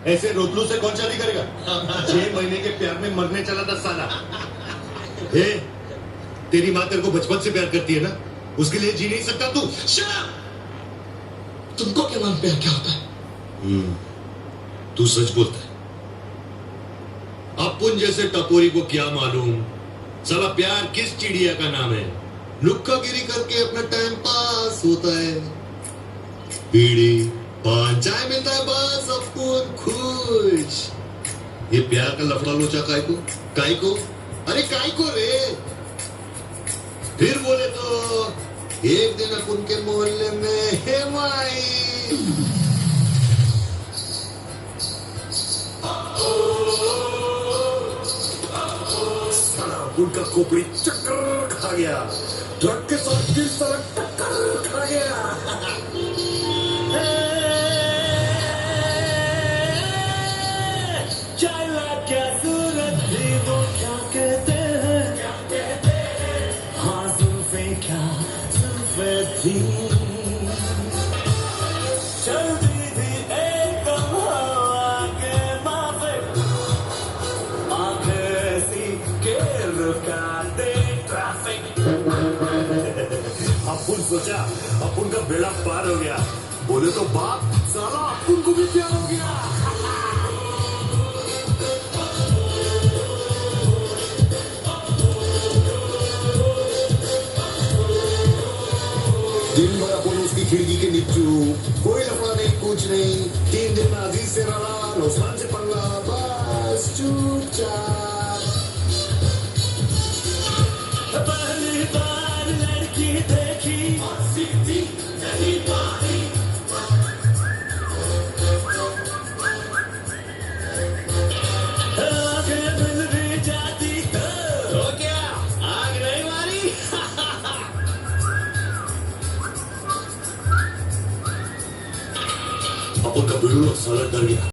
ऐसे रोतलू से कौन शादी करेगा? 6 महीने के प्यार में मरने चला था साला। हे, तेरी माँ तेरे को बचपन से प्यार करती है ना, उसके लिए जी नहीं सकता तू? तुमको क्या मालूम प्यार क्या होता है? तू सच बोलता है। अपुन जैसे टपोरी को क्या मालूम साला प्यार किस चिड़िया का नाम है। लुक्कागिरी करके अपना टाइम पास होता है, बीड़ी पान चाय मिलता है, बस अपुन खुश। ये प्यार का लफड़ा लोचा काय को अरे काय को रे। फिर बोले तो एक दिन अपुन के मोहल्ले में हे माई उनका खोपड़ी चक्कर खा गया, ट्रक के साथ किस तरह टक्कर खा गया। चला क्या सूरत थी वो क्या कहते हैं, हाँ जुल्फे क्या जुल्फे थी, चलती थी एकदम हवा के माफे, आंखें ऐसी के रुकाते ट्रैफिक। अपुन सोचा अपुन का बेड़ा पार हो गया, बोले तो बाप साला अपुन को भी प्यार हो गया। दिन भर अपुन उसकी खिड़की के नीचू, कोई लफड़ा नहीं कुछ नहीं। 3 दिन अजीज से रहा, उस्मान से पल्ला, बस चुपचाप। पहली बार लड़की देखी सीखती नहीं पाई, आगे मिल भी जाती तो क्या आग नहीं मारी। अपुन का बिल्लू साला डर गया।